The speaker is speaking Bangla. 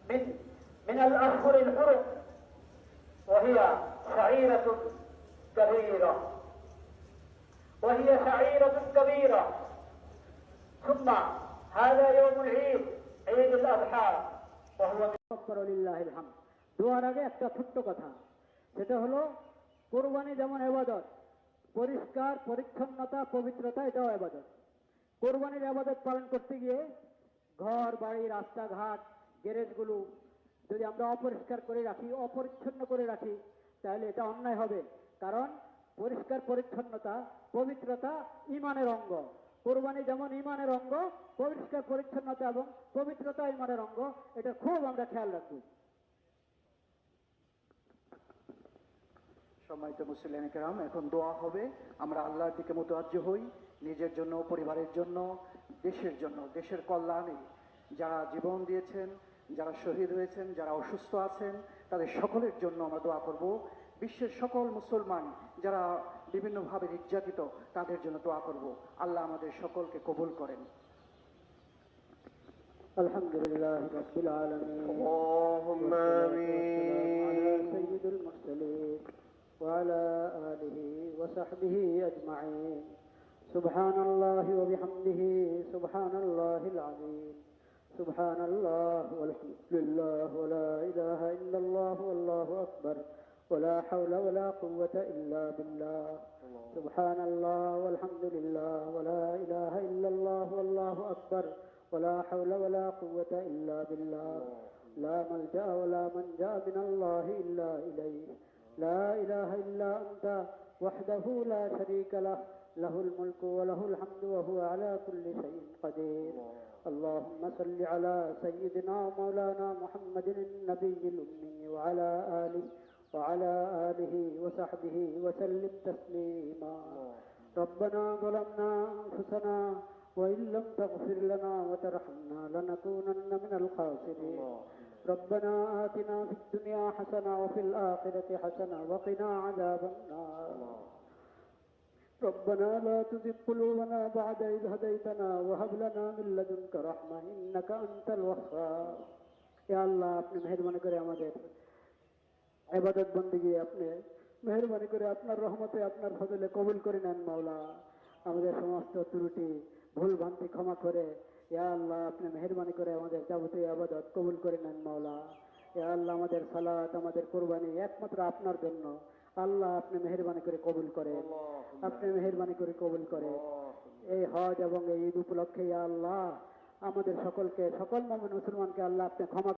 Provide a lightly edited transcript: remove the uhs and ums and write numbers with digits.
من الأشهر الحرم، وهي شعيرة كبيرة ثم هذا يوم العيد، عيد الأضحى، وهو لله الحمد। দোয়ার আগে একটা ছোট্ট কথা, সেটা হলো কোরবানি যেমন ইবাদত, পরিষ্কার পরিচ্ছন্নতা পবিত্রতা এটাও ইবাদত। কোরবানির ইবাদত পালন করতে গিয়ে ঘর বাড়ি রাস্তাঘাট গ্যারেজগুলো যদি আমরা অপরিষ্কার করে রাখি, অপরিচ্ছন্ন করে রাখি, তাহলে এটা অন্যায় হবে। কারণ পরিষ্কার পরিচ্ছন্নতা পবিত্রতা ঈমানের অঙ্গ। কোরবানি যেমন ঈমানের অঙ্গ, পরিষ্কার পরিচ্ছন্নতা এবং পবিত্রতা ঈমানের অঙ্গ, এটা খুব আমরা খেয়াল রাখবো। সম্মানিত মুসলিম কেরাম, এখন দোয়া হবে। আমরা আল্লাহর দিকে মুতাওয়াজ্জ হই, নিজের জন্য, পরিবারের জন্য, দেশের জন্য, দেশের কল্যাণে যারা জীবন দিয়েছেন, যারা শহীদ হয়েছেন, যারা অসুস্থ আছেন, তাদের সকলের জন্য আমরা দোয়া করব। বিশ্বের সকল মুসলমান যারা বিভিন্নভাবে নির্যাতিত, তাদের জন্য দোয়া করব। আল্লাহ আমাদের সকলকে কবুল করেন। আলহামদুলিল্লাহ রাব্বিল আলামিন, اللهم آمين. সাইয়্যিদুল মুরসালিন ওয়া আলা আলিহি ওয়া সাহবিহি আজমাইন। সুবহানাল্লাহি ওয়া বিহামদিহি সুবহানাল্লাহিল আযীম। সুবহানাল্লাহ ওয়ালহামদুলিল্লাহ ওয়া লা ইলাহা ইল্লাল্লাহ ওয়াল্লাহু আকবার ওয়া লা হাওলা ওয়া লা কুওয়াতা ইল্লা বিল্লাহ। সুবহানাল্লাহ ওয়ালহামদুলিল্লাহ ওয়া লা ইলাহা ইল্লাল্লাহ ওয়াল্লাহু আকবার ولا حول ولا قوة إلا بالله. لا ملجأ ولا منجأ من الله إلا إليه. لا إله إلا أنت وحده لا شريك له، له الملك وله الحمد وهو على كل شيء قدير. اللهم صل على سيدنا مولانا محمد النبي الأمي وعلى آله وصحبه وسلم تسليما. ربنا ظلمنا أنفسنا وإن لم تغفر لنا وترحمنا لنكونن من الخاسرين. ربنا آتنا في الدنيا حسنة وفي الآخرة حسنة وقنا عذاب النار. ربنا لا تزغ قلوبنا بعد إذ هديتنا وهب لنا من لدنك رحمة إنك أنت الوهاب. يا الله আপনি মেহেরবানি করে আমাদের ইবাদত বندگی আপনি মেহেরবানি করে আপনার রহমতে আপনার ফজলে কবুল করে নেন মাওলা। আমাদের সমস্ত ত্রুটি ভুল ভ্রান্তি ক্ষমা করে ইয়া আল্লাহ আপনি মেহেরবানি করে আমাদের যাবতীয় ইবাদত কবুল করে নেন মাওলা। ইয়া আল্লাহ আমাদের সালাত আমাদের কুরবানি একমাত্র আপনার জন্য। আল্লাহ আপনি মেহেরবানি করে কবুল করেন, আপনি মেহেরবানি করে কবুল করেন। এই হজ এবং এই ঈদ উপলক্ষে ইয়া আল্লাহ আমাদের সকলকে, সকল মুমিন মুসলমানকে আল্লাহ আপনি ক্ষমা